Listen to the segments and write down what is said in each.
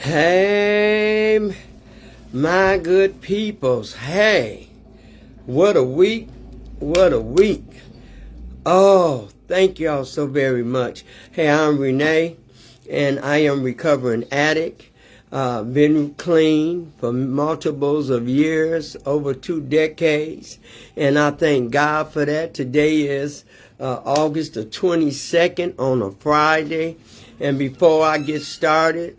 Hey, my good peoples. Hey, what a week. What a week. Oh, thank y'all so very much. Hey, I'm Renee, and I am recovering addict. Been clean for multiples of years, over 2 decades, and I thank God for that. Today is August the 22nd on a Friday, and before I get started,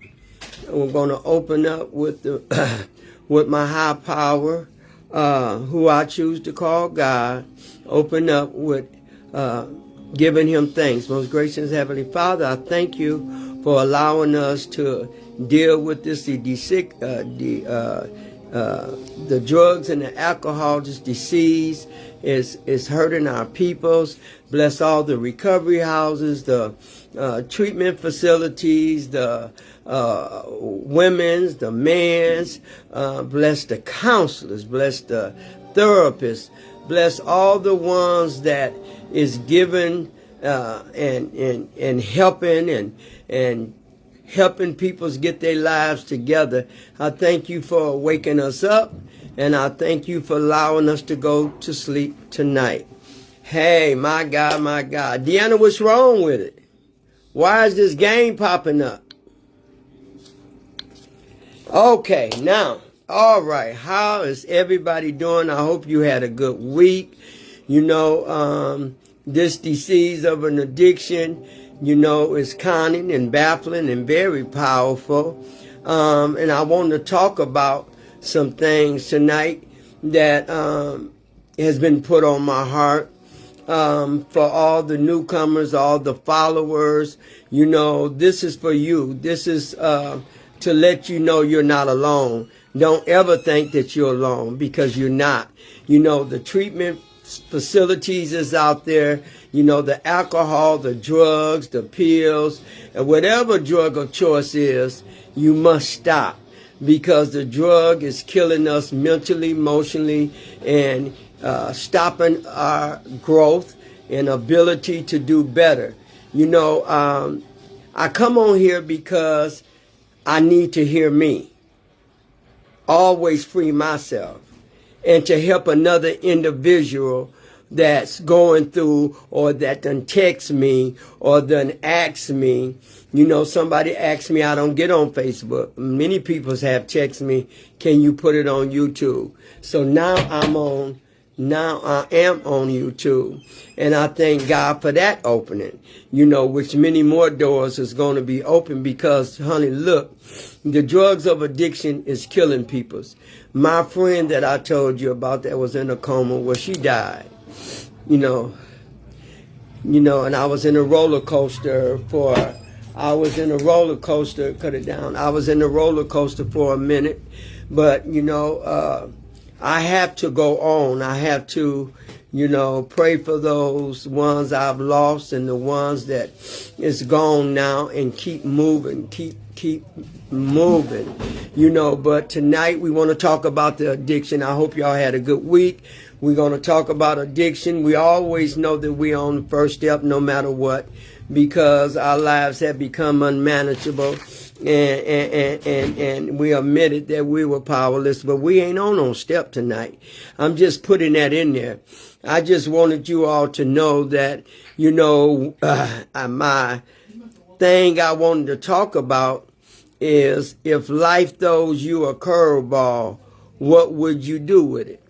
we're going to open up with the with my high power, who I choose to call God. Open up with giving Him thanks. Most gracious Heavenly Father, I thank You for allowing us to deal with this the drugs and the alcohol, this disease is hurting our peoples. Bless all the recovery houses, the treatment facilities, the women's, the men's. Bless the counselors. Bless the therapists. Bless all the ones that is giving and helping and helping people get their lives together. I thank You for waking us up, and I thank You for allowing us to go to sleep tonight. Hey, my God, my God. Deanna, what's wrong with it? Why is this game popping up? Okay, now, all right. How is everybody doing? I hope you had a good week. You know, this disease of an addiction, you know, is cunning and baffling and very powerful. And I want to talk about some things tonight that has been put on my heart. For all the newcomers, all the followers, you know, this is for you. This is to let you know you're not alone. Don't ever think that you're alone, because you're not. You know, the treatment facilities is out there. You know, the alcohol, the drugs, the pills, and whatever drug of choice is, you must stop, because the drug is killing us mentally, emotionally, and stopping our growth and ability to do better. You know, I come on here because I need to hear me. Always free myself, and to help another individual that's going through, or that done text me or done asked me. You know, somebody asked me, I don't get on Facebook. Many people have texted me, can you put it on YouTube? So now I am on YouTube, and I thank God for that opening, you know, which many more doors is going to be open, because, honey, look, the drugs of addiction is killing people. My friend that I told you about that was in a coma, well, she died, you know, and I was in a roller coaster cut it down. I was in a roller coaster for a minute, but, you know, I have to go on. I have to, you know, pray for those ones I've lost and the ones that is gone now, and keep moving, keep moving, you know. But tonight we want to talk about the addiction. I hope y'all had a good week. We're going to talk about addiction. We always know that we're on the first step no matter what, because our lives have become unmanageable. And we admitted that we were powerless, but we ain't on step tonight. I'm just putting that in there. I just wanted you all to know that, you know, my thing I wanted to talk about is, if life throws you a curveball, what would you do with it?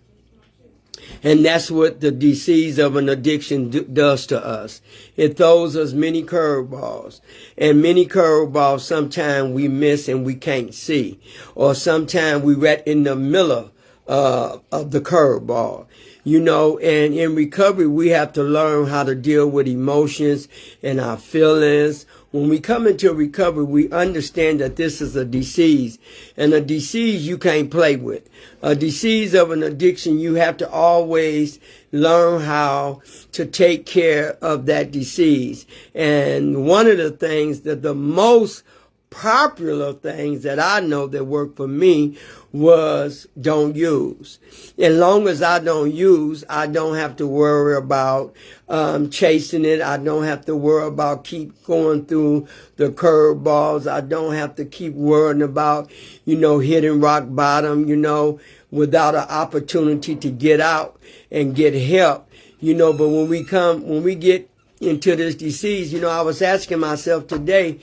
And that's what the disease of an addiction does to us. It throws us many curveballs. And many curveballs sometimes we miss and we can't see. Or sometimes we right in the middle of the curveball. You know, and in recovery, we have to learn how to deal with emotions and our feelings. When we come into recovery, we understand that this is a disease, and a disease you can't play with. A disease of an addiction, you have to always learn how to take care of that disease. And one of the things that the most popular things that I know that work for me was don't use. As long as I don't use, I don't have to worry about chasing it. I don't have to worry about keep going through the curveballs. I don't have to keep worrying about, hitting rock bottom, without an opportunity to get out and get help. But when we get into this disease, I was asking myself today,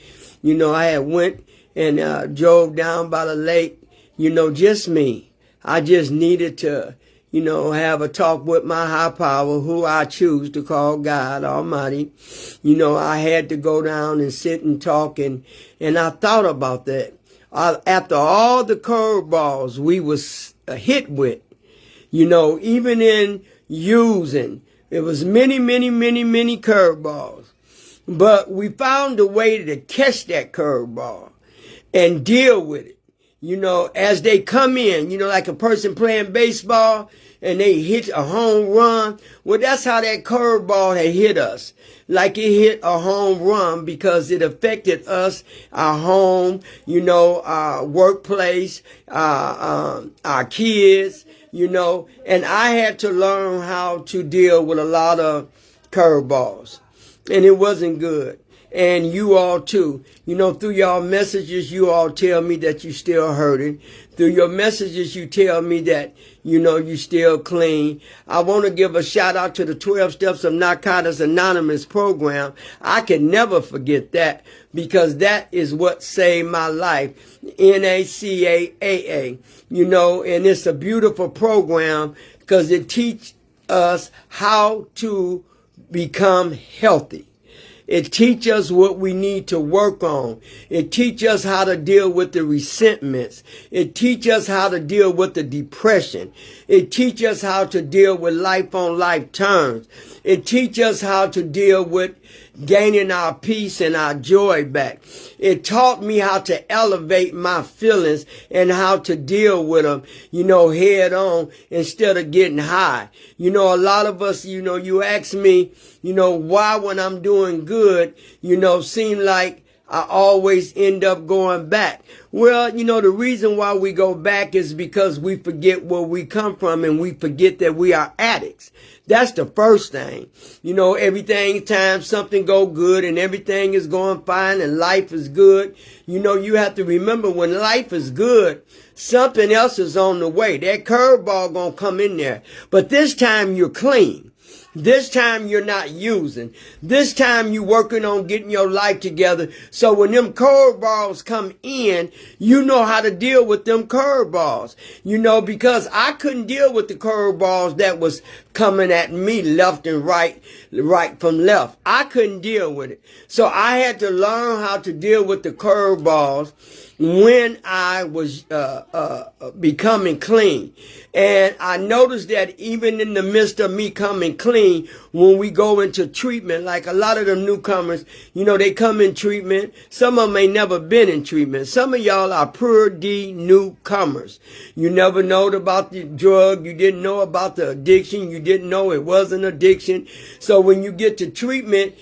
I had went and drove down by the lake, just me. I just needed to, have a talk with my high power, who I choose to call God Almighty. I had to go down and sit and talk, and I thought about that. After all the curveballs we was hit with, even in using, it was many, many, many, many curveballs. But we found a way to catch that curveball and deal with it. As they come in, like a person playing baseball and they hit a home run. Well, that's how that curveball had hit us. Like it hit a home run because it affected us, our home, our workplace, our kids, and I had to learn how to deal with a lot of curveballs. And it wasn't good. And you all too. Through y'all messages, you all tell me that you still hurting. Through your messages, you tell me that, you still clean. I want to give a shout out to the 12 Steps of Narcotics Anonymous program. I can never forget that because that is what saved my life. NACAA, and it's a beautiful program because it teaches us how to become healthy. It teaches us what we need to work on. It teaches us how to deal with the resentments. It teaches us how to deal with the depression. It teaches us how to deal with life on life terms. It teaches us how to deal with gaining our peace and our joy back. It taught me how to elevate my feelings and how to deal with them, head on instead of getting high. A lot of us, you ask me, why when I'm doing good, seem like I always end up going back. Well, the reason why we go back is because we forget where we come from and we forget that we are addicts. That's the first thing. Everything time something go good and everything is going fine and life is good. You have to remember when life is good, something else is on the way. That curveball gonna come in there. But this time you're clean. This time you're not using. This time you're working on getting your life together. So when them curveballs come in, you know how to deal with them curveballs. Because I couldn't deal with the curveballs that was coming at me left and right from left. I couldn't deal with it. So I had to learn how to deal with the curveballs when I was becoming clean. And I noticed that even in the midst of me coming clean, when we go into treatment, like a lot of the newcomers, they come in treatment. Some of them ain't never been in treatment. Some of y'all are pure D newcomers. You never know about the drug. You didn't know about the addiction. You didn't know it was an addiction. So when you get to treatment,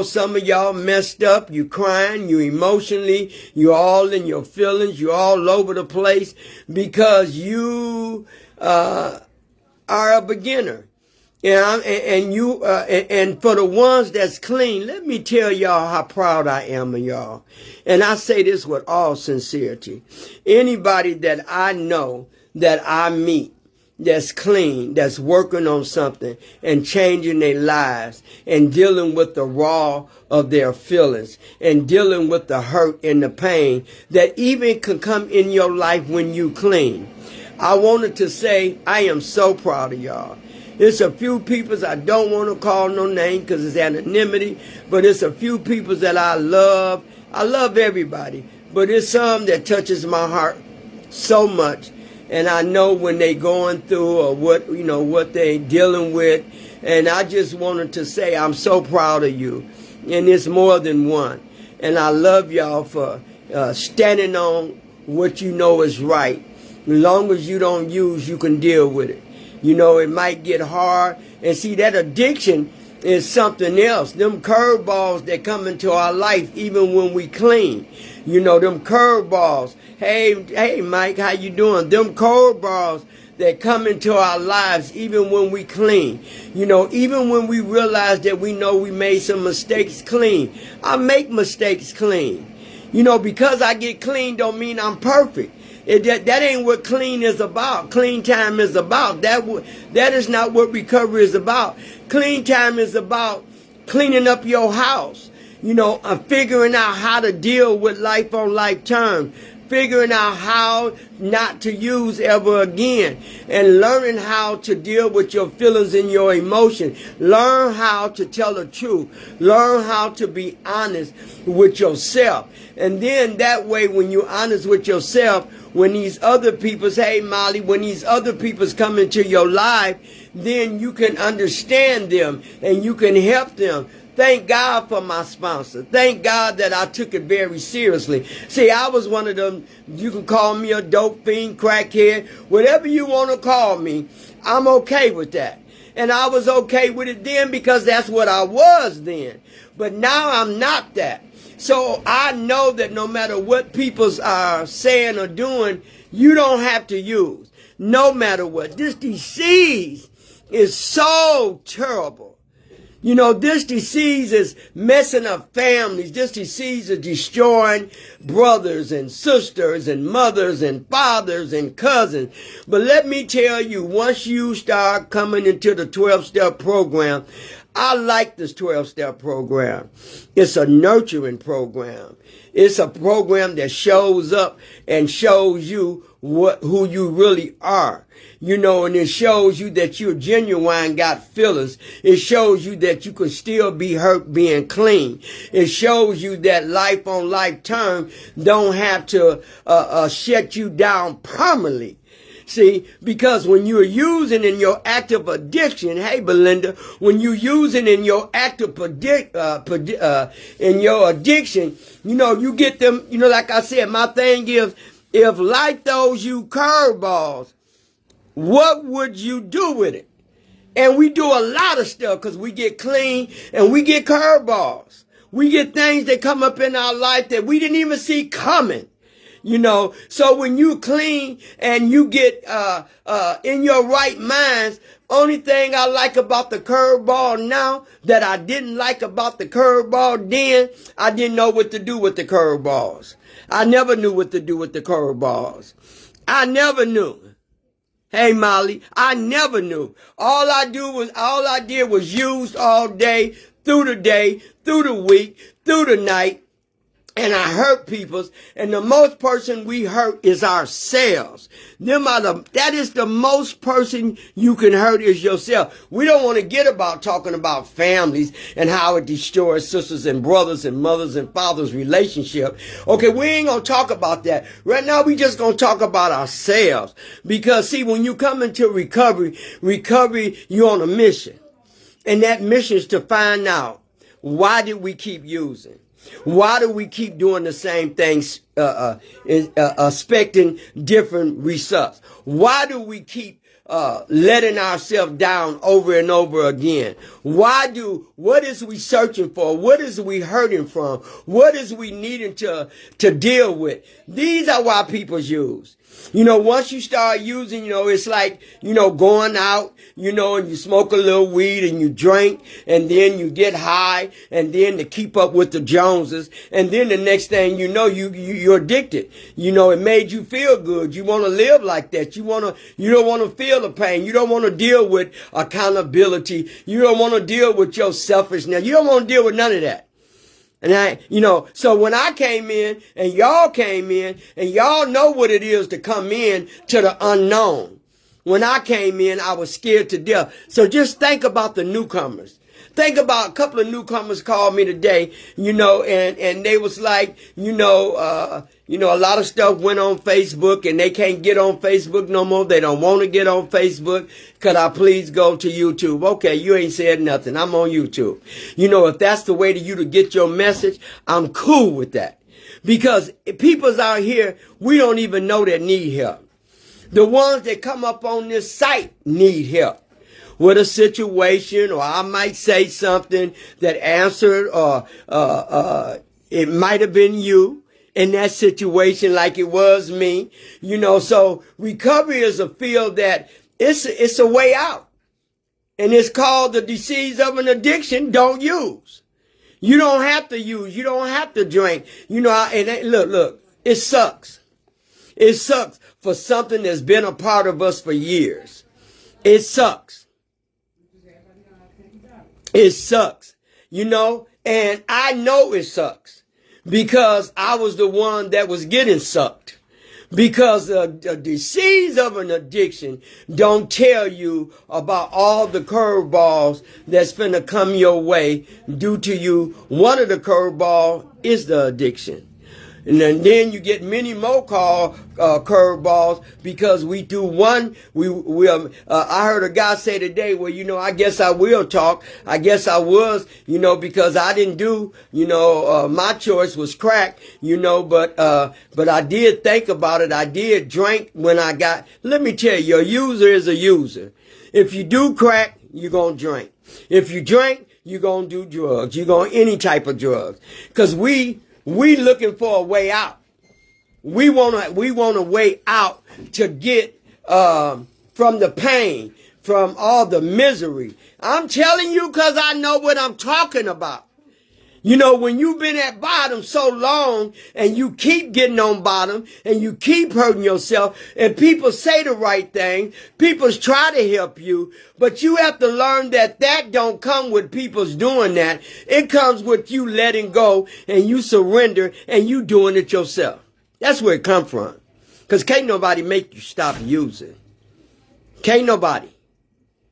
some of y'all messed up. You crying, you emotionally, you all in your feelings, you all over the place because you are a beginner. And for the ones that's clean, let me tell y'all how proud I am of y'all. And I say this with all sincerity. Anybody that I know that I meet that's clean, that's working on something and changing their lives and dealing with the raw of their feelings and dealing with the hurt and the pain that even can come in your life when you clean. I wanted to say I am so proud of y'all. It's a few people I don't want to call no name because it's anonymity, but it's a few people that I love. I love everybody, but it's some that touches my heart so much. And I know when they going through or what they dealing with. And I just wanted to say I'm so proud of you. And it's more than one. And I love y'all for standing on what you know is right. As long as you don't use, you can deal with it. It might get hard. And see, that addiction, is something else. Them curveballs that come into our life even when we clean. You know, them curveballs. Hey, Mike, how you doing? Them curveballs that come into our lives even when we clean. You know, even when we realize that we know we made some mistakes clean. I make mistakes clean. You know, because I get clean don't mean I'm perfect. That ain't what clean is about. Clean time is about. That is not what recovery is about. Clean time is about cleaning up your house. You know, figuring out how to deal with life on life terms. Figuring out how not to use ever again, and learning how to deal with your feelings and your emotions. Learn how to tell the truth. Learn how to be honest with yourself. And then that way, when you're honest with yourself, when these other people say, hey, Molly, when these other people's come into your life, then you can understand them and you can help them. Thank God for my sponsor. Thank God that I took it very seriously. See, I was one of them, you can call me a dope fiend, crackhead, whatever you want to call me, I'm okay with that. And I was okay with it then because that's what I was then. But now I'm not that. So I know that no matter what people are saying or doing, you don't have to use. No matter what. This disease is so terrible. You know, this disease is messing up families. This disease is destroying brothers and sisters and mothers and fathers and cousins. But let me tell you, once you start coming into the 12-step program, I like this 12-step program. It's a nurturing program. It's a program that shows up and shows you who you really are. You know, and it shows you that you're genuine, got feelings. It shows you that you can still be hurt being clean. It shows you that life on life term don't have to shut you down permanently. See, because when you're using in your active addiction, hey, Belinda, when you're using in your active in your addiction, you know, you get them, you know, like I said, my thing is, if life throws you curveballs, what would you do with it? And we do a lot of stuff because we get clean and we get curveballs. We get things that come up in our life that we didn't even see coming. You know, so when you clean and you get in your right minds, only thing I like about the curveball now that I didn't like about the curveball then, I didn't know what to do with the curveballs. I never knew what to do with the curveballs. I never knew. Hey, Molly, I never knew. All I did was use all day, through the week, through the night. And I hurt people, and the most person we hurt is ourselves. That is the most person you can hurt is yourself. We don't want to get about talking about families and how it destroys sisters and brothers and mothers and fathers' relationship. Okay, we ain't going to talk about that. Right now, we just going to talk about ourselves. Because, see, when you come into recovery, you're on a mission. And that mission is to find out, why did we keep using? Why do we keep doing the same things, expecting different results? Why do we keep letting ourselves down over and over again? What is we searching for? What is we hurting from? What is we needing to deal with? These are why people use. You know, once you start using, you know, it's like, you know, going out, you know, and you smoke a little weed and you drink and then you get high and then to keep up with the Joneses. And then the next thing you know, you're addicted. You know, it made you feel good. You want to live like that. You don't want to feel the pain. You don't want to deal with accountability. You don't want to deal with your selfishness. You don't want to deal with none of that. And so when I came in and y'all came in and y'all know what it is to come in to the unknown. When I came in, I was scared to death. So just think about the newcomers. Think about a couple of newcomers called me today, you know, and they was like, a lot of stuff went on Facebook and they can't get on Facebook no more. They don't want to get on Facebook. Could I please go to YouTube? Okay, you ain't said nothing. I'm on YouTube. You know, if that's the way to you to get your message, I'm cool with that. Because people's out here, we don't even know that need help. The ones that come up on this site need help. with a situation, or I might say something that answered, or it might have been you in that situation like it was me. So recovery is a field that it's a way out. And it's called the disease of an addiction. Don't use. You don't have to use. You don't have to drink. And look, it sucks. It sucks for something that's been a part of us for years. It sucks. It sucks. And I know it sucks because I was the one that was getting sucked. Because the disease of an addiction don't tell you about all the curveballs that's finna come your way due to you. One of the curveballs is the addiction. And then you get many more curveballs because we do one. I heard a guy say today, well, I guess I will talk. I guess I was, because I didn't do, my choice was crack, but I did think about it. I did drink when I got, let me tell you, a user is a user. If you do crack, you're going to drink. If you drink, you're going to do drugs. You're going any type of drugs. Because we looking for a way out. We want a way out to get from the pain, from all the misery. I'm telling you because I know what I'm talking about. When you've been at bottom so long and you keep getting on bottom and you keep hurting yourself and people say the right thing, people try to help you, but you have to learn that don't come with people's doing that. It comes with you letting go and you surrender and you doing it yourself. That's where it comes from. Because can't nobody make you stop using. Can't nobody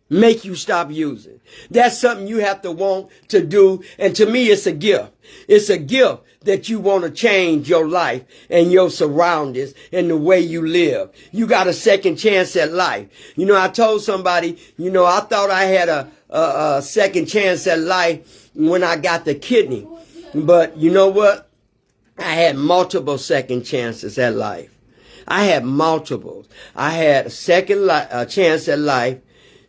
make you stop using. That's something you have to want to do. And to me, it's a gift. It's a gift that you want to change your life and your surroundings and the way you live. You got a second chance at life. I told somebody, I thought I had a second chance at life when I got the kidney. But you know what? I had multiple second chances at life. I had multiples. I had a second chance at life,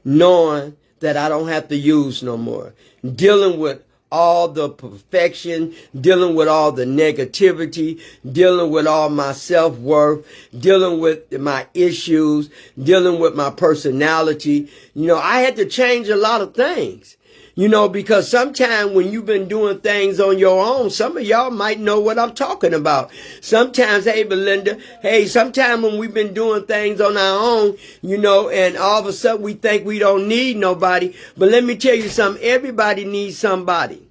knowing that I don't have to use no more. Dealing with all the perfection, dealing with all the negativity, dealing with all my self-worth, dealing with my issues, dealing with my personality. I had to change a lot of things. Because sometimes when you've been doing things on your own, some of y'all might know what I'm talking about. Sometimes, hey, Belinda, sometimes when we've been doing things on our own, and all of a sudden we think we don't need nobody. But let me tell you something. Everybody needs somebody.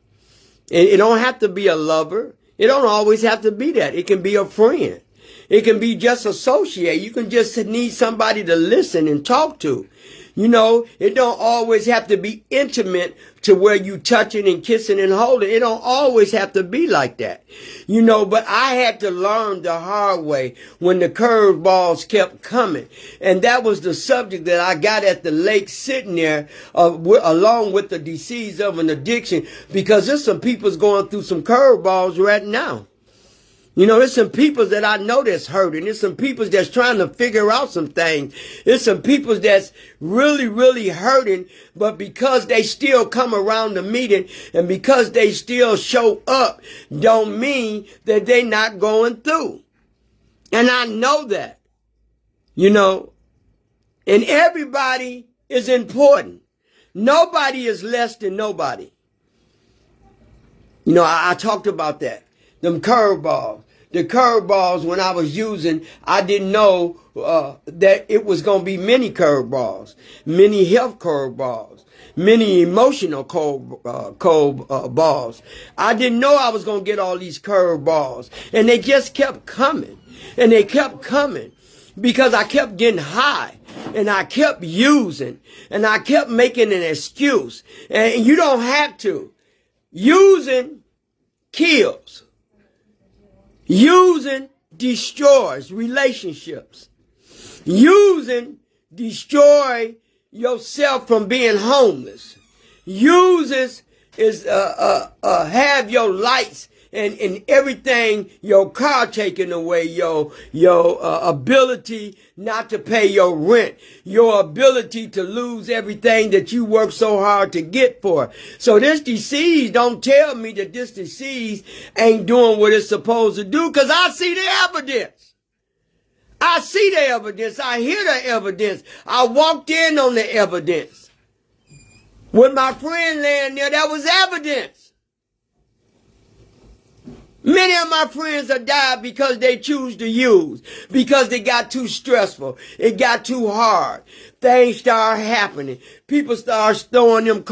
It don't have to be a lover. It don't always have to be that. It can be a friend. It can be just associate. You can just need somebody to listen and talk to. It don't always have to be intimate to where you touching and kissing and holding. It don't always have to be like that. But I had to learn the hard way when the curveballs kept coming. And that was the subject that I got at the lake sitting there along with the disease of an addiction, because there's some people's going through some curveballs right now. There's some people that I know that's hurting. There's some people that's trying to figure out some things. There's some people that's really, really hurting, but because they still come around the meeting and because they still show up, don't mean that they're not going through. And I know that, and everybody is important. Nobody is less than nobody. I talked about that. Them curveballs. The curveballs when I was using, I didn't know that it was going to be many curveballs, many health curveballs, many emotional curveballs. I didn't know I was going to get all these curveballs. And they just kept coming. And they kept coming because I kept getting high. And I kept using. And I kept making an excuse. And you don't have to. Using kills. Using destroys relationships. Using destroy yourself from being homeless. Uses is have your lights and everything, your car taken away, your ability not to pay your rent, your ability to lose everything that you worked so hard to get for. So this disease, don't tell me that this disease ain't doing what it's supposed to do, because I see the evidence. I see the evidence. I hear the evidence. I walked in on the evidence. With my friend laying there, that was evidence. Many of my friends have died because they choose to use, because they got too stressful. It got too hard. Things start happening. People start throwing them the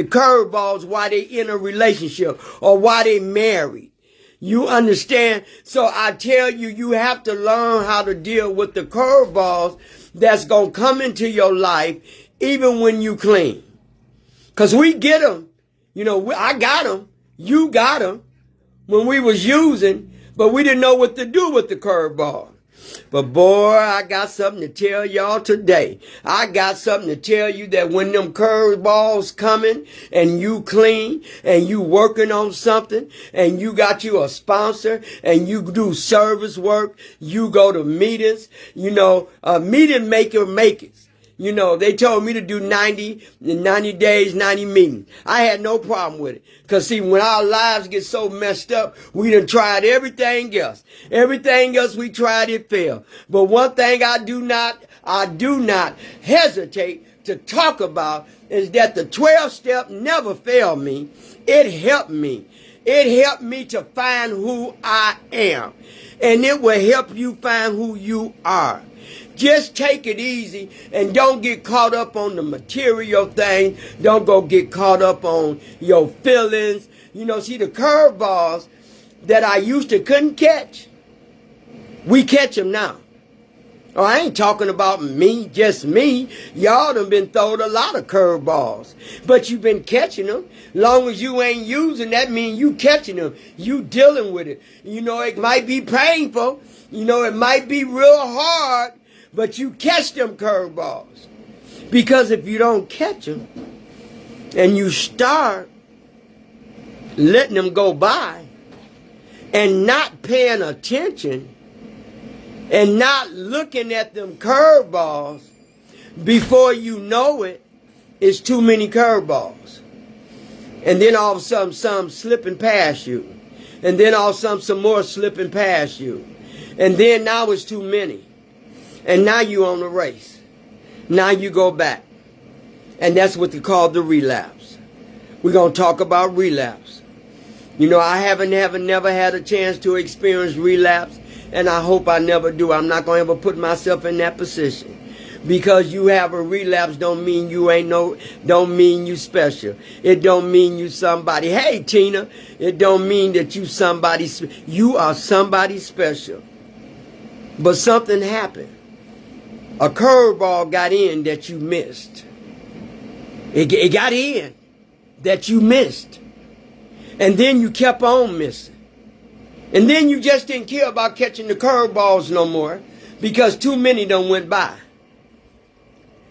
curveballs while they in a relationship or while they married. You understand? So I tell you, you have to learn how to deal with the curveballs that's going to come into your life even when you clean. Because we get them. You know, I got them. You got them when we was using, but we didn't know what to do with the curveball. But boy, I got something to tell y'all today. I got something to tell you that when them curveballs coming and you clean and you working on something and you got you a sponsor and you do service work, you go to meetings, you know, meeting maker makers. You know, they told me to do 90 days, 90 meetings. I had no problem with it. Because, see, when our lives get so messed up, we done tried everything else. Everything else we tried, it failed. But one thing I do not hesitate to talk about is that the 12 step never failed me. It helped me. It helped me to find who I am. And it will help you find who you are. Just take it easy and don't get caught up on the material thing. Don't go get caught up on your feelings. You know, see, the curveballs that I used to couldn't catch, we catch them now. Oh, I ain't talking about me, just me. Y'all done been throwed a lot of curveballs, but you've been catching them. Long as you ain't using, that means you catching them. You dealing with it. You know, it might be painful. You know, it might be real hard. But you catch them curveballs. Because if you don't catch them and you start letting them go by and not paying attention and not looking at them curveballs, before you know it, it's too many curveballs. And then all of a sudden some slipping past you. And then all of a sudden some more slipping past you. And then now it's too many. And now you on the race. Now you go back. And that's what they call the relapse. We're going to talk about relapse. You know, I never had a chance to experience relapse. And I hope I never do. I'm not going to ever put myself in that position. Because you have a relapse don't mean don't mean you special. It don't mean you somebody. Hey, Tina, it don't mean that you are somebody special. But something happened. A curveball got in that you missed. It got in that you missed. And then you kept on missing. And then you just didn't care about catching the curveballs no more because too many done went by.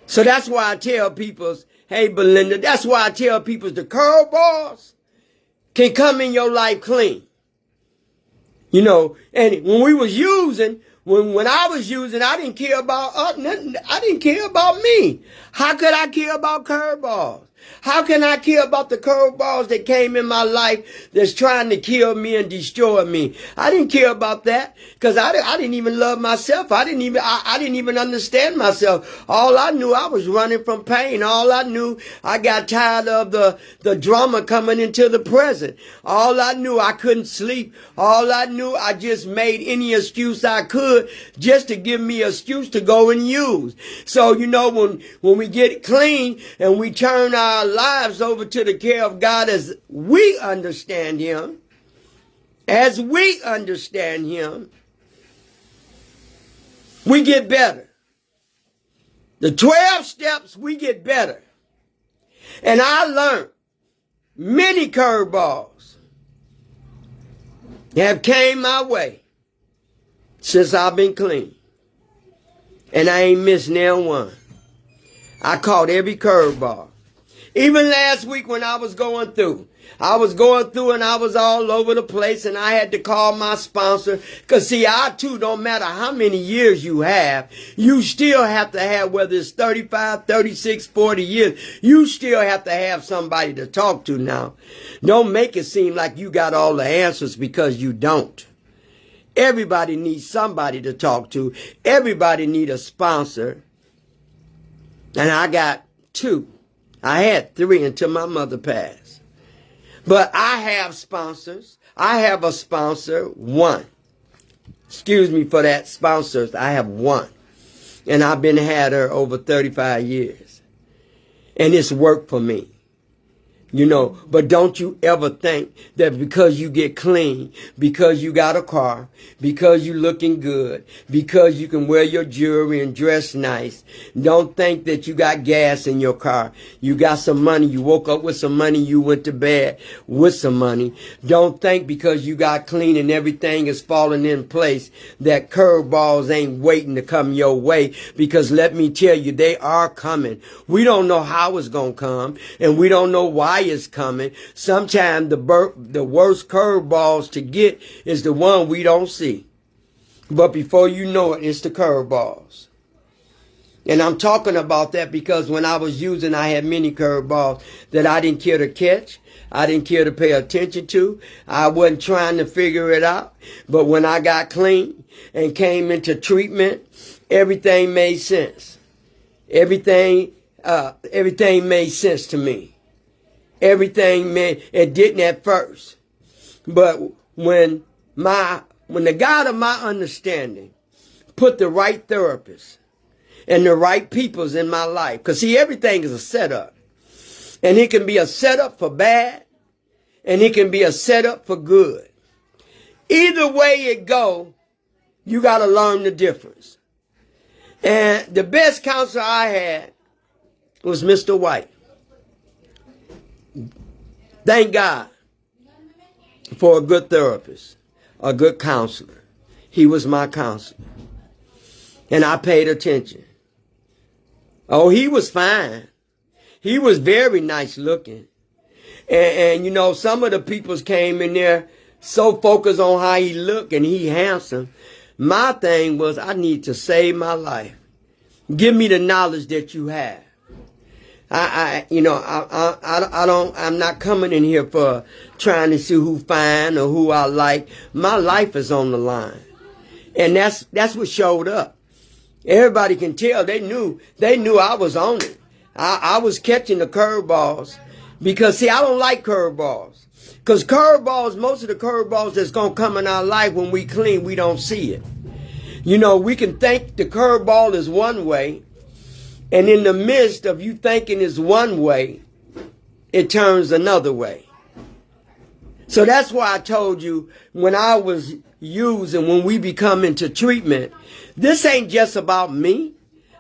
So that's why I tell people, hey, Belinda, that's why I tell people the curveballs can come in your life clean. You know, and when we was using, when I was using, I didn't care about nothing. I didn't care about me. How could I care about curveballs? How can I care about the curveballs that came in my life that's trying to kill me and destroy me? I didn't care about that because I didn't even love myself. I didn't even understand myself. All I knew, I was running from pain. All I knew, I got tired of the drama coming into the present. All I knew, I couldn't sleep. All I knew, I just made any excuse I could just to give me an excuse to go and use. So, you know, when we get clean and we turn our lives over to the care of God as we understand Him, we get better. The 12 steps, we get better. And I learned many curveballs have came my way since I've been clean. And I ain't missed nail one. I caught every curveball. Even last week when I was going through, I was going through and I was all over the place, and I had to call my sponsor. Because, see, I too, don't matter how many years you have, you still have to have, whether it's 35, 36, 40 years, you still have to have somebody to talk to now. Don't make it seem like you got all the answers, because you don't. Everybody needs somebody to talk to. Everybody needs a sponsor. And I got 2. I had 3 until my mother passed. But I have sponsors. I have a sponsor, 1. Excuse me for that, sponsors. I have 1. And I've had her over 35 years. And it's worked for me. You know, but don't you ever think that because you get clean, because you got a car, because you looking good, because you can wear your jewelry and dress nice, don't think that you got gas in your car. You got some money. You woke up with some money. You went to bed with some money. Don't think because you got clean and everything is falling in place that curveballs ain't waiting to come your way, because let me tell you, they are coming. We don't know how it's going to come, and we don't know why is coming. Sometimes the worst curveballs to get is the one we don't see. But before you know it, it's the curveballs. And I'm talking about that because when I was using, I had many curveballs that I didn't care to catch. I didn't care to pay attention to. I wasn't trying to figure it out. But when I got clean and came into treatment, everything made sense. Everything made sense to me. Everything, it didn't at first. But when the God of my understanding put the right therapist and the right peoples in my life, because see, everything is a setup. And it can be a setup for bad, and it can be a setup for good. Either way it go, you got to learn the difference. And the best counselor I had was Mr. White. Thank God for a good therapist, a good counselor. He was my counselor. And I paid attention. Oh, he was fine. He was very nice looking. And you know, some of the peoples came in there so focused on how he looked and he handsome. My thing was, I need to save my life. Give me the knowledge that you have. I'm not coming in here for trying to see who fine or who I like. My life is on the line. And that's what showed up. Everybody can tell. They knew I was on it. I was catching the curveballs because, see, I don't like curveballs. Because curveballs, most of the curveballs that's going to come in our life when we clean, we don't see it. You know, we can think the curveball is one way. And in the midst of you thinking it's one way, it turns another way. So that's why I told you when I was using, when we become into treatment, this ain't just about me.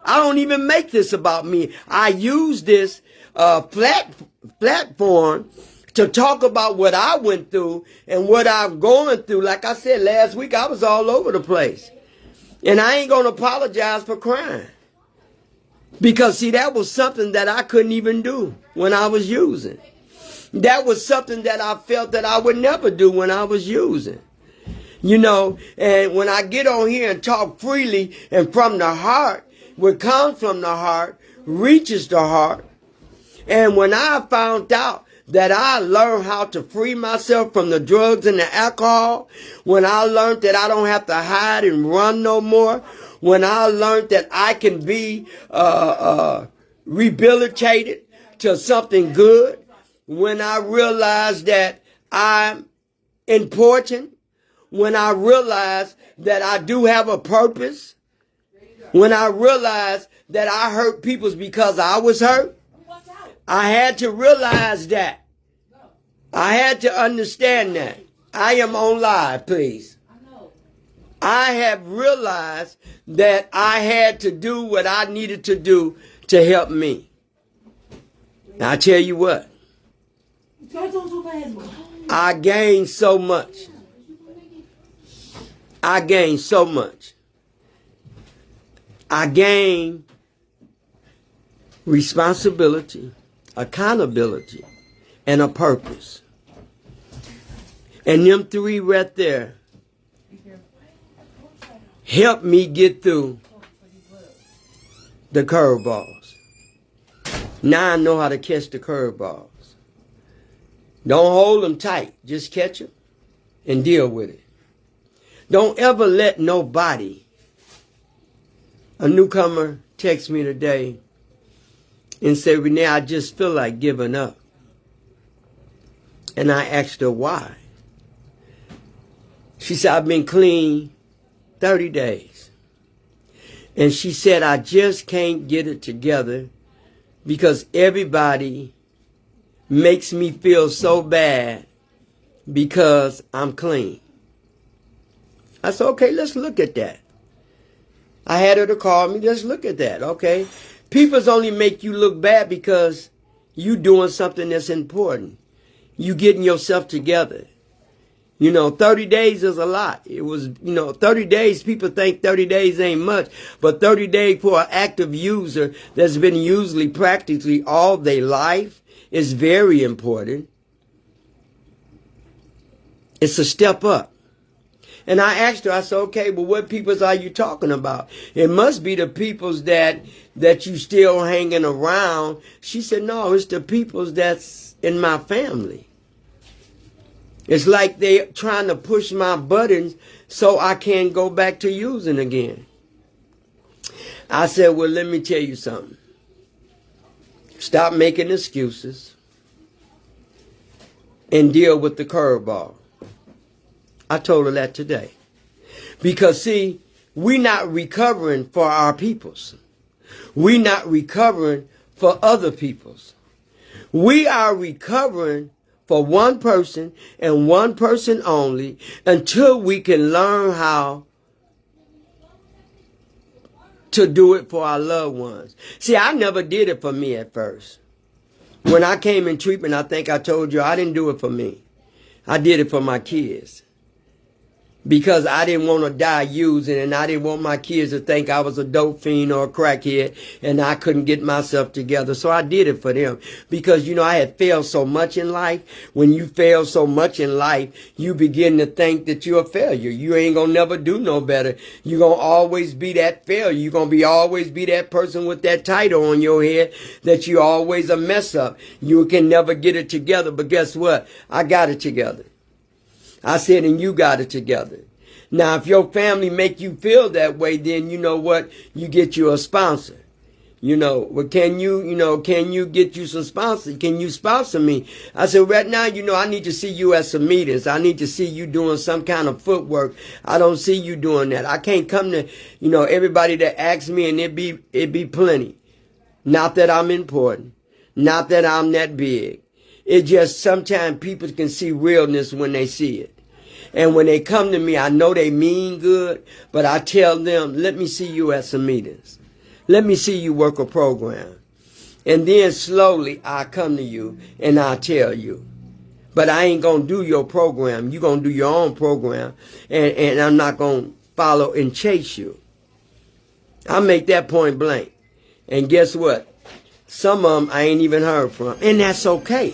I don't even make this about me. I use this platform to talk about what I went through and what I'm going through. Like I said last week, I was all over the place. And I ain't going to apologize for crying. Because, see, that was something that I couldn't even do when I was using. That was something that I felt that I would never do when I was using. You know, and when I get on here and talk freely and from the heart, what comes from the heart reaches the heart. And when I found out that I learned how to free myself from the drugs and the alcohol, when I learned that I don't have to hide and run no more, when I learned that I can be rehabilitated to something good, when I realized that I'm important, when I realized that I do have a purpose, when I realized that I hurt people because I was hurt, I had to realize that. I had to understand that. I am on live, please. I have realized that I had to do what I needed to do to help me. Now, I tell you what. I gained so much. I gained so much. I gained responsibility, accountability, and a purpose. And them three right there helped me get through the curveballs. Now I know how to catch the curveballs. Don't hold them tight. Just catch them and deal with it. Don't ever let nobody. A newcomer text me today and said, Renee, I just feel like giving up. And I asked her why. She said, I've been clean 30 days. And she said, I just can't get it together because everybody makes me feel so bad because I'm clean. I said, okay, let's look at that. I had her to call me. Let's look at that, okay? People's only make you look bad because you doing something that's important. You getting yourself together. 30 days is a lot. It was, 30 days, people think 30 days ain't much, but 30 days for an active user that's been usually practically all their life is very important. It's a step up. And I asked her, I said, okay, but what peoples are you talking about? It must be the peoples that you still hanging around. She said, no, it's the peoples that's in my family. It's like they trying to push my buttons so I can't go back to using again. I said, well, let me tell you something. Stop making excuses and deal with the curveball. I told her that today. Because, see, we not recovering for our peoples. We not recovering for other peoples. We are recovering for one person and one person only until we can learn how to do it for our loved ones. See, I never did it for me at first. When I came in treatment, I think I told you I didn't do it for me. I did it for my kids. Because I didn't want to die using, and I didn't want my kids to think I was a dope fiend or a crackhead and I couldn't get myself together. So I did it for them. Because, I had failed so much in life. When you fail so much in life, you begin to think that you're a failure. You ain't going to never do no better. You're going to always be that failure. You're going to always be that person with that title on your head that you're always a mess up. You can never get it together. But guess what? I got it together. I said, and you got it together. Now, if your family make you feel that way, then you know what? You get you a sponsor. Well, can you get you some sponsors? Can you sponsor me? I said, right now, I need to see you at some meetings. I need to see you doing some kind of footwork. I don't see you doing that. I can't come to, everybody that asks me and it be plenty. Not that I'm important. Not that I'm that big. It just sometimes people can see realness when they see it. And when they come to me, I know they mean good, but I tell them, let me see you at some meetings. Let me see you work a program. And then slowly I come to you and I tell you. But I ain't going to do your program. You're going to do your own program. And I'm not going to follow and chase you. I make that point blank. And guess what? Some of them I ain't even heard from. And that's okay.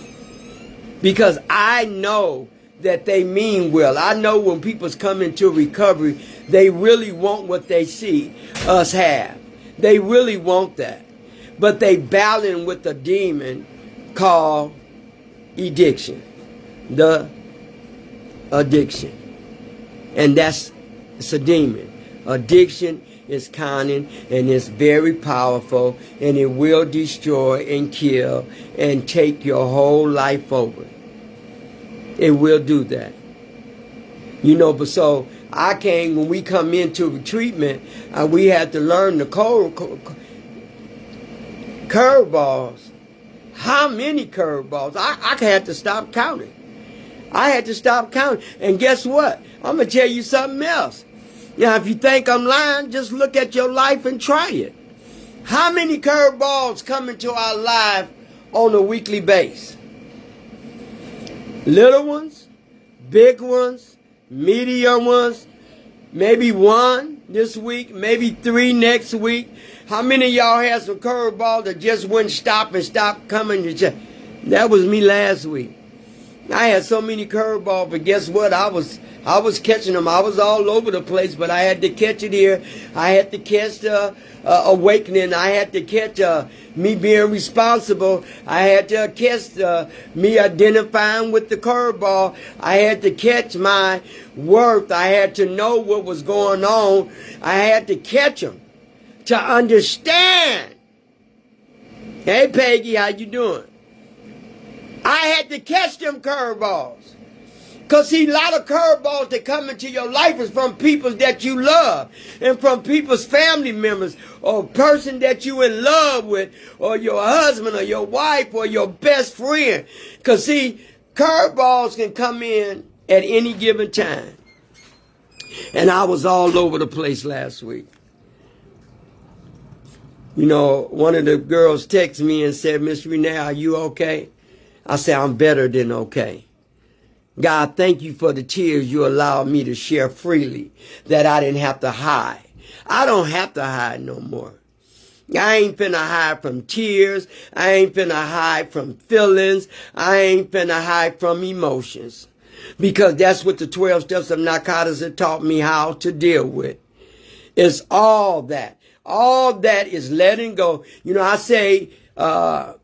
Because I know that they mean well. I know when people's come into recovery, they really want what they see us have. They really want that. But they battling with a demon called addiction. The addiction. And it's a demon. Addiction is cunning and it's very powerful and it will destroy and kill and take your whole life over. It will do that. But so I came, when we come into treatment, we had to learn the curveballs. How many curveballs? I had to stop counting. I had to stop counting. And guess what? I'm going to tell you something else. Now, if you think I'm lying, just look at your life and try it. How many curveballs come into our life on a weekly basis? Little ones, big ones, medium ones, maybe one this week, maybe 3 next week. How many of y'all had some curveballs that just wouldn't stop and stop coming to check? That was me last week. I had so many curveballs, but guess what? I was catching them. I was all over the place, but I had to catch it here. I had to catch the awakening. I had to catch me being responsible. I had to catch me identifying with the curveball. I had to catch my worth. I had to know what was going on. I had to catch them to understand. Hey, Peggy, how you doing? I had to catch them curveballs. Because see, a lot of curveballs that come into your life is from people that you love and from people's family members or person that you in love with or your husband or your wife or your best friend. Because see, curveballs can come in at any given time. And I was all over the place last week. You know, one of the girls texted me and said, Miss Renee, are you okay? I said, I'm better than okay. God, thank you for the tears you allowed me to share freely, that I didn't have to hide. I don't have to hide no more. I ain't finna hide from tears. I ain't finna hide from feelings. I ain't finna hide from emotions. Because that's what the 12 steps of narcotics have taught me how to deal with. It's all that. All that is letting go. You know, I say, I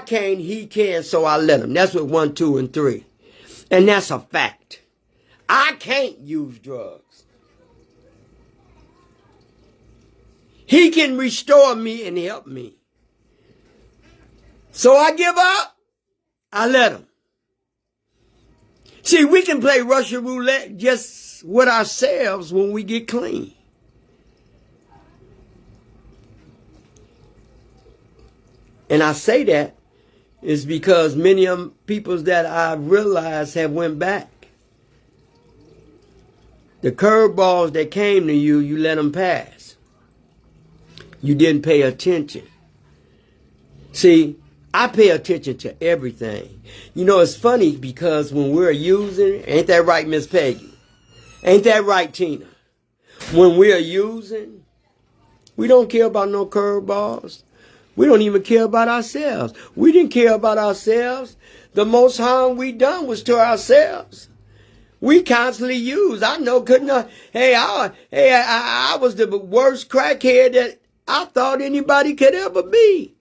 can't, he can, so I let him. That's what 1, 2, and 3. And that's a fact. I can't use drugs. He can restore me and help me. So I give up. I let him. See, we can play Russian roulette just with ourselves when we get clean. And I say that is because many of them people that I realized have went back. The curveballs that came to you, you let them pass. You didn't pay attention. See, I pay attention to everything. You know, it's funny because when we're using, ain't that right, Miss Peggy? Ain't that right, Tina? When we're using, we don't care about no curveballs. We don't even care about ourselves. We didn't care about ourselves. The most harm we done was to ourselves. We constantly use. I know, I was the worst crackhead that I thought anybody could ever be.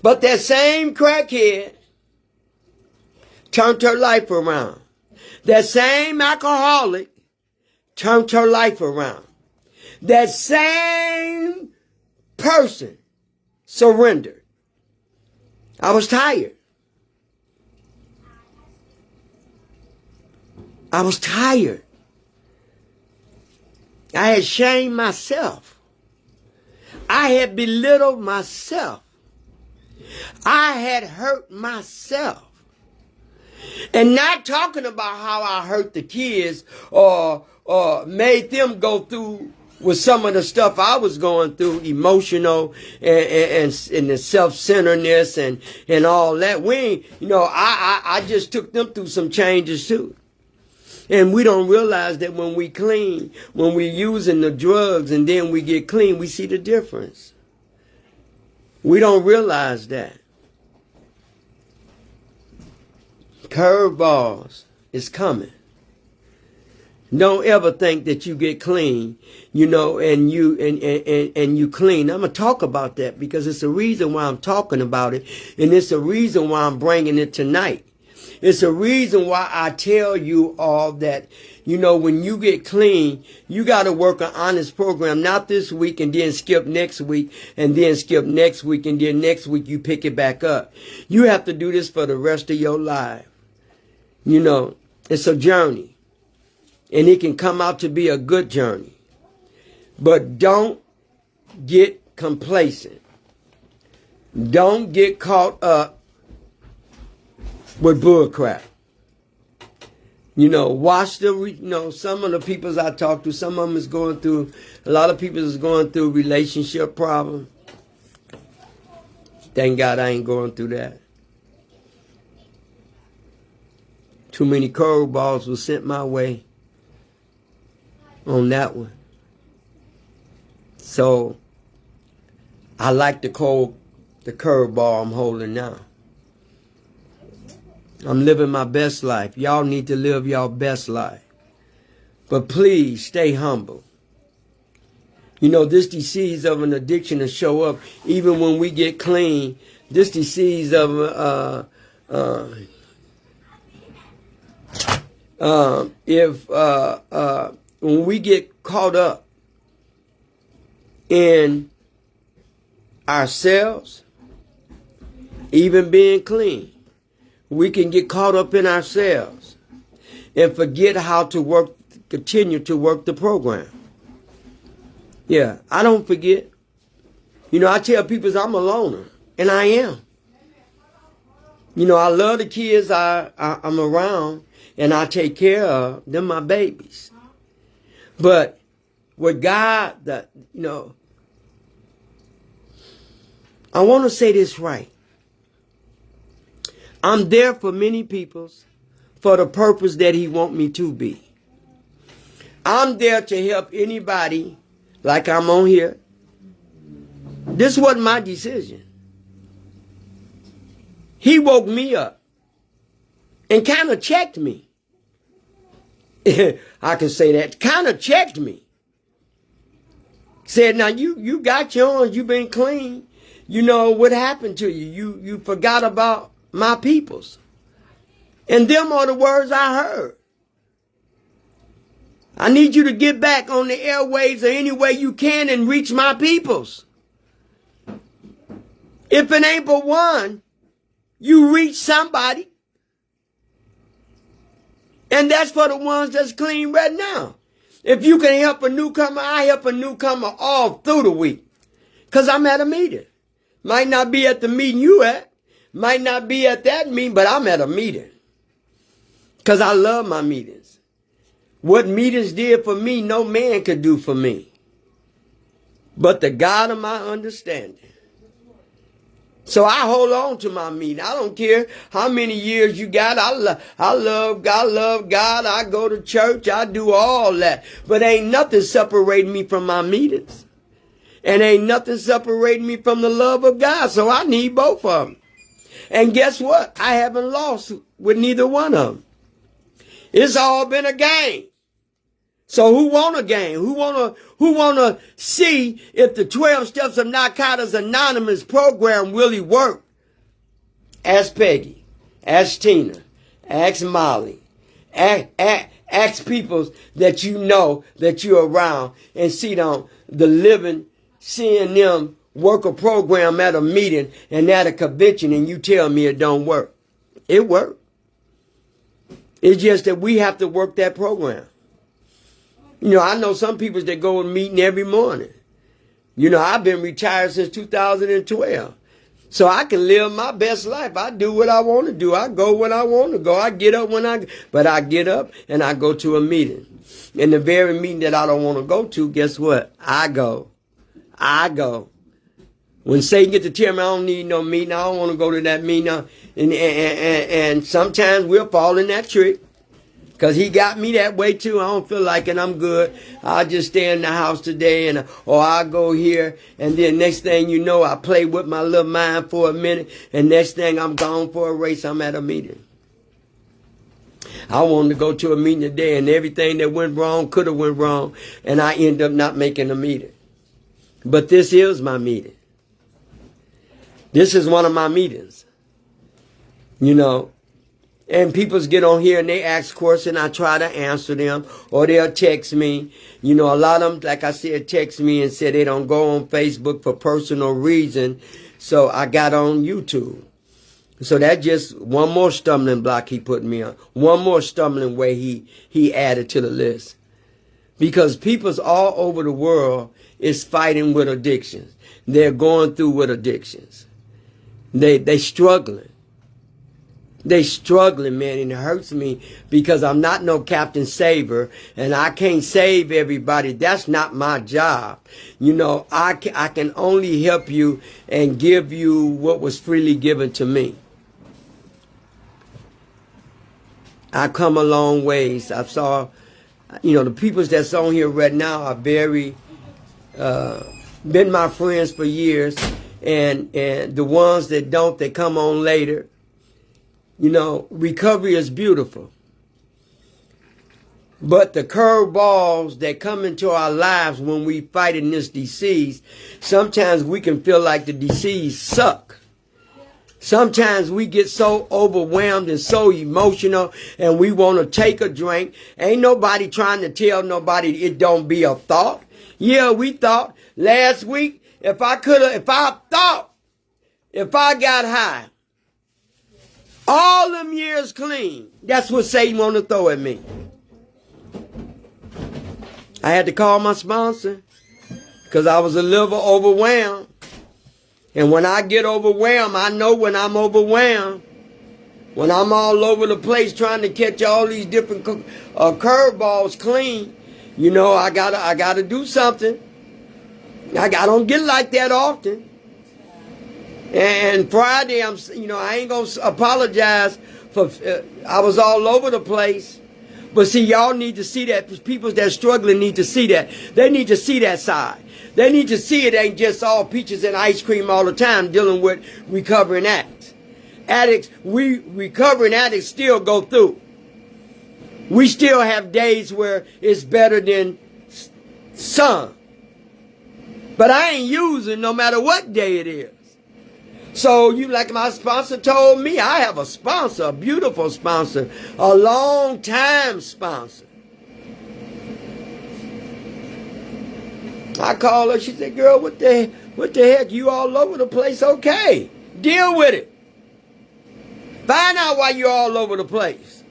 But that same crackhead turned her life around. That same alcoholic turned her life around. That same person surrendered. I was tired. I was tired. I had shamed myself. I had belittled myself. I had hurt myself. And not talking about how I hurt the kids or made them go through with some of the stuff I was going through, emotional and the self-centeredness and all that. I just took them through some changes too. And we don't realize that when we clean, when we're using the drugs and then we get clean, we see the difference. We don't realize that. Curveballs is coming. Don't ever think that you get clean, and you clean. I'm gonna talk about that because it's a reason why I'm talking about it, and it's a reason why I'm bringing it tonight. It's a reason why I tell you all that, when you get clean, you got to work an honest program, not this week and then skip next week and then skip next week and then next week you pick it back up. You have to do this for the rest of your life. It's a journey. And it can come out to be a good journey. But don't get complacent. Don't get caught up with bullcrap. Watch some of the people I talk to, some of them is going through, a lot of people is going through relationship problems. Thank God I ain't going through that. Too many curveballs were sent my way on that one. So I like the the curveball I'm holding now. I'm living my best life. Y'all need to live y'all best life. But please stay humble. You know, this disease of an addiction will show up even when we get clean. This disease of when we get caught up in ourselves, even being clean, we can get caught up in ourselves and forget how to continue to work the program. Yeah, I don't forget. You know, I tell people I'm a loner, and I am. You know, I love the kids I'm around, and I take care of them, my babies. But with God, I want to say this right. I'm there for many peoples for the purpose that He want me to be. I'm there to help anybody like I'm on here. This wasn't my decision. He woke me up and kind of checked me. I can say that. Kind of checked me. Said, now you got yours. You've been clean. You know what happened to you. You forgot about my peoples. And them are the words I heard. I need you to get back on the airwaves or any way you can and reach my peoples. If it ain't but one, you reach somebody. And that's for the ones that's clean right now. If you can help a newcomer, I help a newcomer all through the week. Because I'm at a meeting. Might not be at the meeting you at. Might not be at that meeting, but I'm at a meeting. Because I love my meetings. What meetings did for me, no man could do for me. But the God of my understanding. So I hold on to my meeting. I don't care how many years you got. I love God. I go to church. I do all that. But ain't nothing separating me from my meetings. And ain't nothing separating me from the love of God. So I need both of them. And guess what? I haven't lost with neither one of them. It's all been a game. So who want a game? Who wanna see if the 12 Steps of Narcotics Anonymous program really work? Ask Peggy. Ask Tina. Ask Molly. Ask people that you know, that you're around, and see them, the living, seeing them work a program at a meeting and at a convention, and you tell me it don't work. It works. It's just that we have to work that program. You know, I know some people that go to a meeting every morning. You know, I've been retired since 2012. So I can live my best life. I do what I want to do. I go when I want to go. I get up but I get up and I go to a meeting. And the very meeting that I don't want to go to, guess what? I go. When Satan gets to tell me I don't need no meeting, I don't want to go to that meeting. And sometimes we'll fall in that trick. Because he got me that way too. I don't feel like it. I'm good. I'll just stay in the house today or I'll go here. And then next thing you know, I play with my little mind for a minute. And next thing I'm gone for a race. I'm at a meeting. I wanted to go to a meeting today and everything that went wrong could have went wrong. And I end up not making a meeting. But this is my meeting. This is one of my meetings. You know. And people get on here and they ask questions. I try to answer them. Or they'll text me. You know, a lot of them, like I said, text me and say they don't go on Facebook for personal reason. So I got on YouTube. So that's just one more stumbling block he put me on. One more stumbling way he added to the list. Because people's all over the world is fighting with addictions. They're going through with addictions. They struggling. They struggling, man, and it hurts me because I'm not no Captain Saver and I can't save everybody. That's not my job. You know, I can only help you and give you what was freely given to me. I come a long ways. I saw, you know, the people that's on here right now are very, been my friends for years. and the ones that don't, they come on later. You know, recovery is beautiful. But the curveballs that come into our lives when we fighting this disease, sometimes we can feel like the disease suck. Sometimes we get so overwhelmed and so emotional and we want to take a drink. Ain't nobody trying to tell nobody it don't be a thought. Yeah, we thought last week, if I got high, all them years clean, that's what Satan want to throw at me. I had to call my sponsor because I was a little overwhelmed. And when I get overwhelmed, I know when I'm overwhelmed, when I'm all over the place trying to catch all these different curveballs clean, you know, I gotta do something. I don't get like that often. And Friday, I ain't gonna apologize for I was all over the place. But see, y'all need to see that. People that are struggling need to see that. They need to see that side. They need to see it ain't just all peaches and ice cream all the time dealing with recovering addicts. Recovering addicts still go through. We still have days where it's better than some. But I ain't using no matter what day it is. So you, like my sponsor told me, I have a sponsor, a beautiful sponsor, a long time sponsor. I called her, she said, girl, what the heck, you all over the place? Okay, deal with it. Find out why you're all over the place.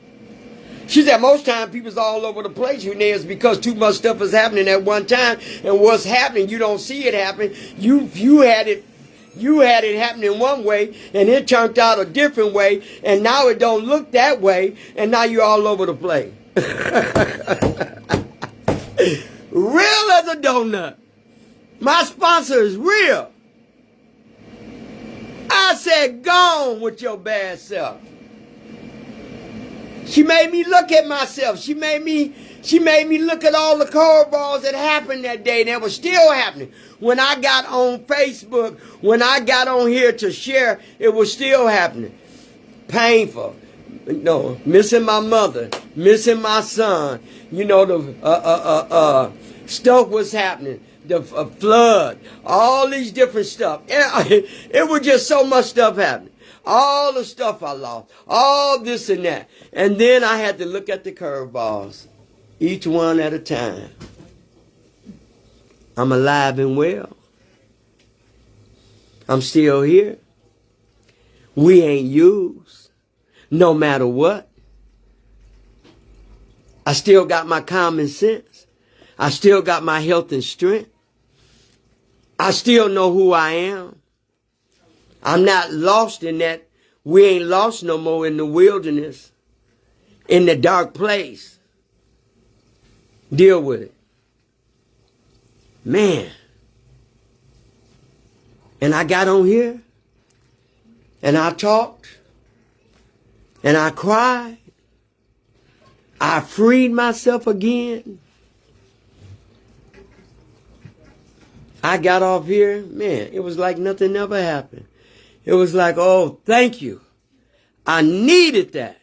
She said most time people's all over the place, it's because too much stuff is happening at one time, and what's happening, you don't see it happen. You had it happening one way, and it turned out a different way, and now it don't look that way, and now you're all over the place. Real as a donut. My sponsor is real. I said, gone with your bad self. She made me look at myself. She made me look at all the curveballs that happened that day, and that was still happening. When I got on Facebook, when I got on here to share, it was still happening. Painful. Missing my mother, missing my son. The stuff was happening. The flood, all these different stuff. It was just so much stuff happening. All the stuff I lost, all this and that. And then I had to look at the curveballs, each one at a time. I'm alive and well. I'm still here. We ain't used, no matter what. I still got my common sense. I still got my health and strength. I still know who I am. I'm not lost in that. We ain't lost no more in the wilderness, in the dark place. Deal with it. Man. And I got on here, and I talked, and I cried. I freed myself again. I got off here, man, it was like nothing ever happened. It was like, oh, thank you. I needed that.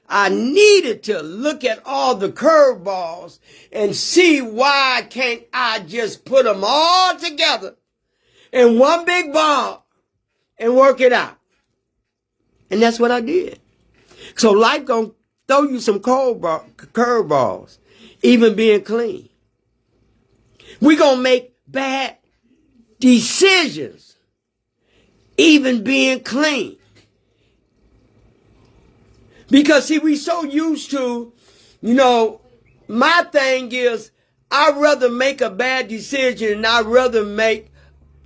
I needed to look at all the curveballs and see why can't I just put them all together in one big ball and work it out. And that's what I did. So life gonna throw you some curveballs, even being clean. We gonna make bad decisions, even being clean. Because see, we so used to, my thing is, I'd rather make a bad decision and I'd rather make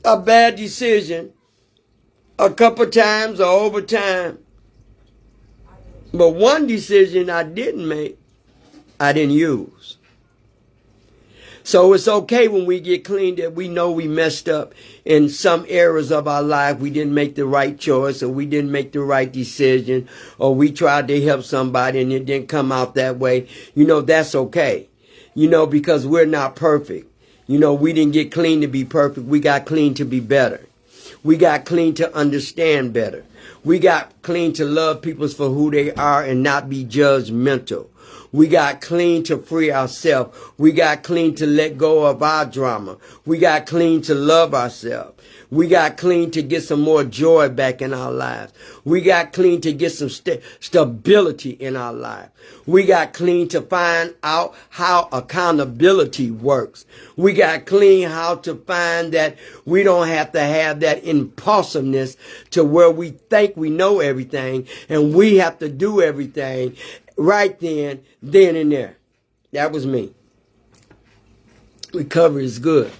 a bad decision a couple times or over time. But one decision I didn't make, I didn't use. So it's okay when we get clean that we know we messed up in some areas of our life. We didn't make the right choice, or we didn't make the right decision, or we tried to help somebody and it didn't come out that way. That's okay. Because we're not perfect. We didn't get clean to be perfect. We got clean to be better. We got clean to understand better. We got clean to love people for who they are and not be judgmental. We got clean to free ourselves. We got clean to let go of our drama. We got clean to love ourselves. We got clean to get some more joy back in our lives. We got clean to get some stability in our life. We got clean to find out how accountability works. We got clean how to find that we don't have to have that impulsiveness to where we think we know everything and we have to do everything right then and there. That was me. Recovery is good.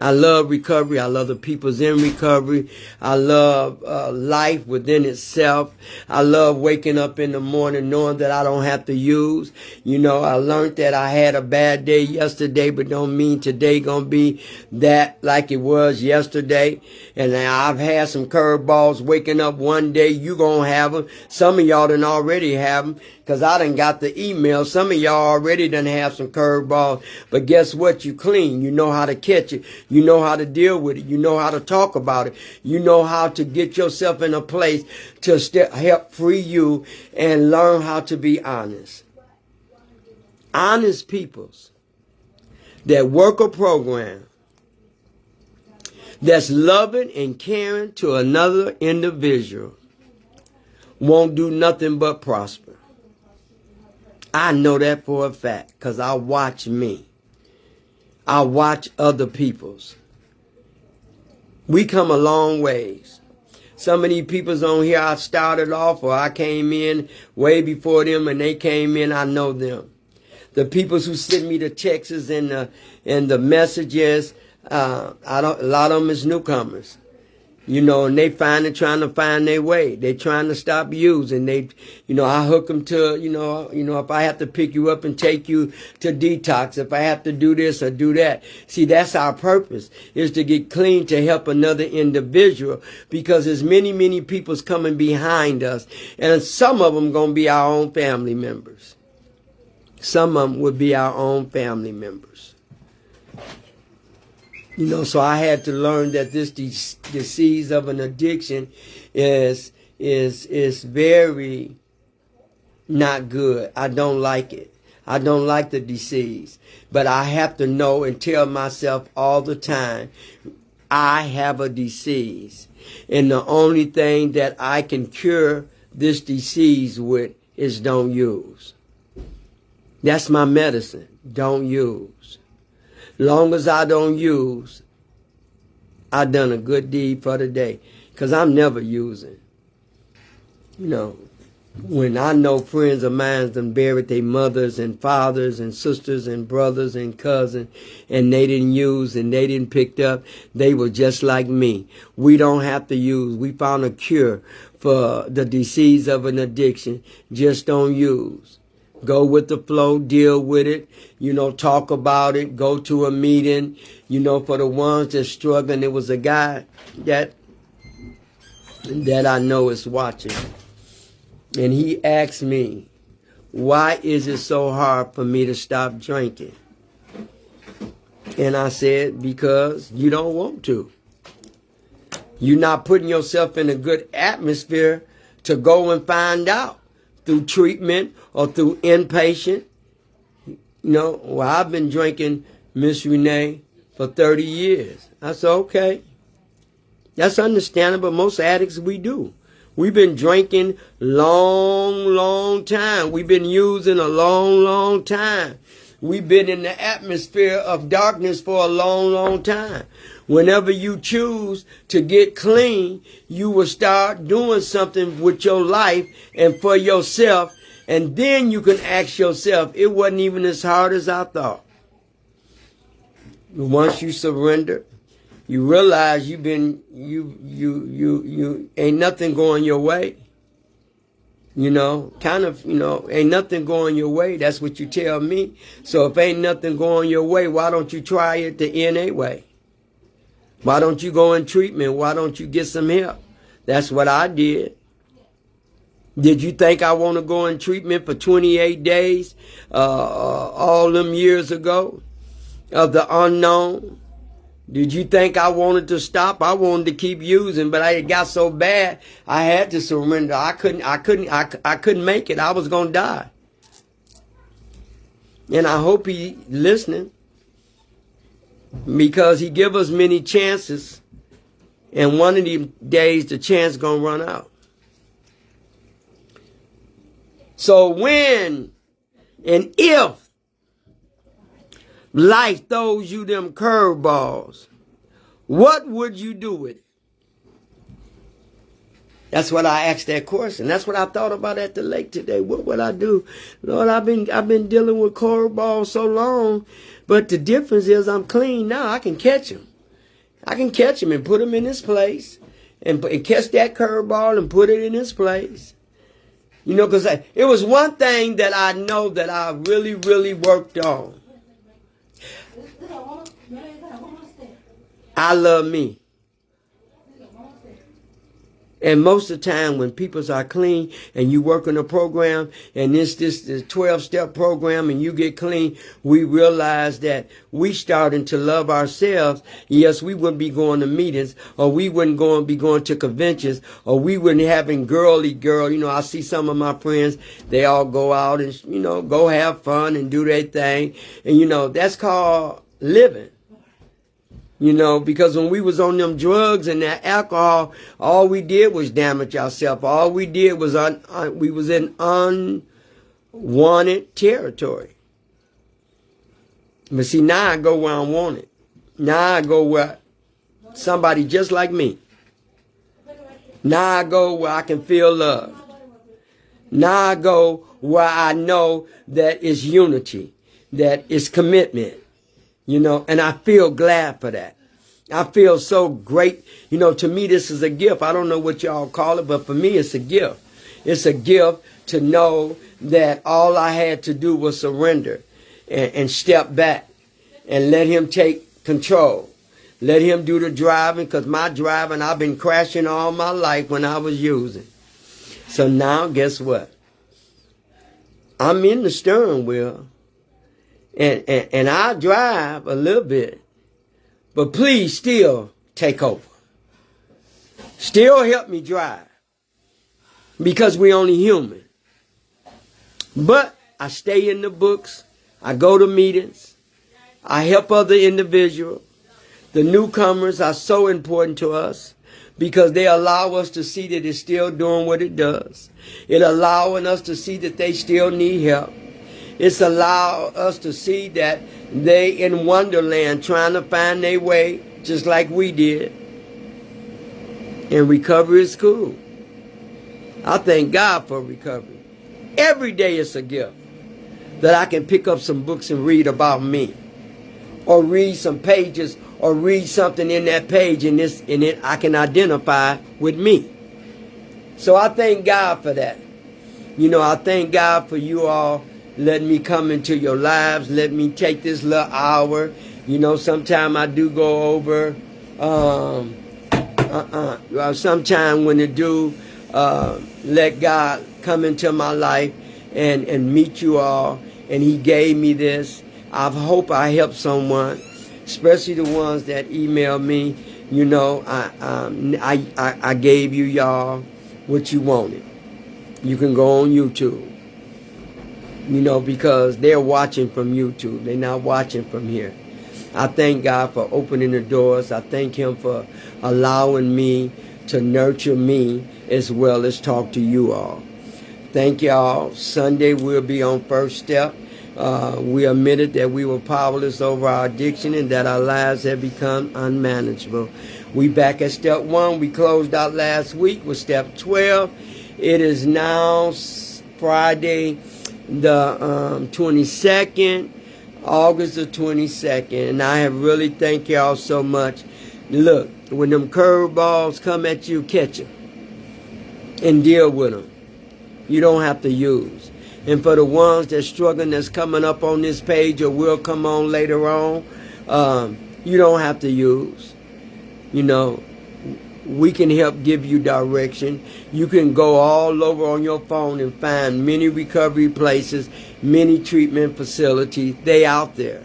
I love recovery. I love the people's in recovery. I love life within itself. I love waking up in the morning knowing that I don't have to use. You know, I learned that I had a bad day yesterday, but don't mean today gonna be that like it was yesterday. And I've had some curveballs waking up one day. You gonna have them. Some of y'all done already have them because I done got the email. Some of y'all already done have some curveballs. But guess what? You clean. You know how to catch it. You know how to deal with it. You know how to talk about it. You know how to get yourself in a place to help free you and learn how to be honest. Honest peoples that work a program that's loving and caring to another individual won't do nothing but prosper. I know that for a fact because I watch me. I watch other people's. We come a long ways. Some of these people's on here I started off or I came in way before them and they came in, I know them. The peoples who sent me the texts and the messages, a lot of them is newcomers. You know, and they trying to find their way. They trying to stop using. I hook them to, if I have to pick you up and take you to detox, if I have to do this or do that. See, that's our purpose, is to get clean to help another individual because there's many, many people's coming behind us. And some of them going to be our own family members. Some of them would be our own family members. You know, so I had to learn that this disease of an addiction is very not good. I don't like it. I don't like the disease. But I have to know and tell myself all the time, I have a disease. And the only thing that I can cure this disease with is don't use. That's my medicine. Don't use. Long as I don't use, I done a good deed for the day. Because I'm never using. You know, when I know friends of mine done buried their mothers and fathers and sisters and brothers and cousins, and they didn't use and they didn't pick up, they were just like me. We don't have to use. We found a cure for the disease of an addiction. Just don't use. Go with the flow, deal with it, talk about it, go to a meeting. For the ones that's struggling, there was a guy that I know is watching. And he asked me, why is it so hard for me to stop drinking? And I said, because you don't want to. You're not putting yourself in a good atmosphere to go and find out. Through treatment or through inpatient. I've been drinking, Miss Renee, for 30 years. I said, okay. That's understandable. Most addicts, we do. We've been drinking long time. We've been using a long time. We've been in the atmosphere of darkness for a long time. Whenever you choose to get clean, you will start doing something with your life and for yourself. And then you can ask yourself, it wasn't even as hard as I thought. Once you surrender, you realize you ain't nothing going your way. Ain't nothing going your way. That's what you tell me. So if ain't nothing going your way, why don't you try it the NA way? Why don't you go in treatment? Why don't you get some help? That's what I did. Did you think I want to go in treatment for 28 days all them years ago of the unknown? Did you think I wanted to stop? I wanted to keep using, but it got so bad I had to surrender. I couldn't make it. I was gonna die. And I hope he listening, because he give us many chances, and one of these days the chance gonna run out. So when and if life throws you them curveballs, what would you do with it? That's what I asked that question. That's what I thought about at the lake today. What would I do? Lord, I've been dealing with curveballs so long, but the difference is I'm clean now. I can catch them. I can catch them and put them in his place, and catch that curveball and put it in his place. You know, because it was one thing that I know that I really, really worked on. I love me. And most of the time when people are clean and you work in a program, and this 12-step program, and you get clean, we realize that we starting to love ourselves. Yes, we wouldn't be going to meetings, or we wouldn't be going to conventions, or we wouldn't having girl. You know, I see some of my friends, they all go out and, you know, go have fun and do their thing. And, you know, that's called living. You know, because when we was on them drugs and that alcohol, all we did was damage ourselves. All we did was we was in unwanted territory. But see, now I go where I want it. Now I go where somebody just like me. Now I go where I can feel love. Now I go where I know that it's unity, that it's commitment. You know, and I feel glad for that. I feel so great. You know, to me, this is a gift. I don't know what y'all call it, but for me, it's a gift. It's a gift to know that all I had to do was surrender and step back and let him take control. Let him do the driving, because my driving, I've been crashing all my life when I was using. So now, guess what? I'm in the steering wheel. And I drive a little bit, but please still take over. Still help me drive, because we only human. But I stay in the books. I go to meetings. I help other individuals. The newcomers are so important to us, because they allow us to see that it's still doing what it does. It allowing us to see that they still need help. It's allowed us to see that they in Wonderland trying to find their way just like we did. And recovery is cool. I thank God for recovery. Every day it's a gift that I can pick up some books and read about me. Or read some pages, or read something in that page, and it I can identify with me. So I thank God for that. You know, I thank God for you all. Let me come into your lives. Let me take this little hour. You know, sometimes I do go over. Sometimes when I do, let God come into my life and meet you all. And he gave me this. I hope I help someone, especially the ones that email me. You know, I gave you y'all what you wanted. You can go on YouTube. You know, because they're watching from YouTube. They're not watching from here. I thank God for opening the doors. I thank him for allowing me to nurture me as well as talk to you all. Thank y'all. Sunday we'll be on First Step. We admitted that we were powerless over our addiction and that our lives had become unmanageable. We back at Step 1. We closed out last week with Step 12. It is now Friday, the 22nd, August the 22nd, and I have really thank y'all so much. Look, when them curveballs come at you, catch them and deal with them. You don't have to use. And for the ones that's struggling, that's coming up on this page or will come on later on, you don't have to use. You know, we can help give you direction. You can go all over on your phone and find many recovery places, many treatment facilities. They out there.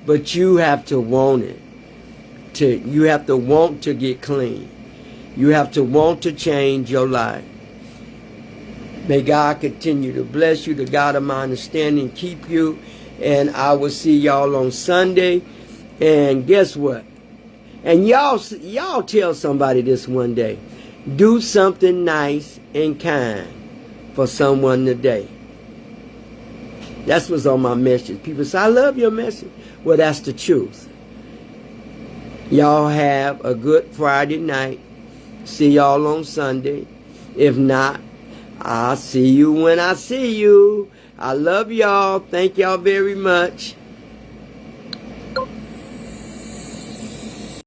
But you have to want it. to want to get clean. You have to want to change your life. May God continue to bless you, the God of my understanding, keep you. And I will see y'all on Sunday. And guess what? And y'all tell somebody this one day. Do something nice and kind for someone today. That's what's on my message. People say, I love your message. Well, that's the truth. Y'all have a good Friday night. See y'all on Sunday. If not, I'll see you when I see you. I love y'all. Thank y'all very much.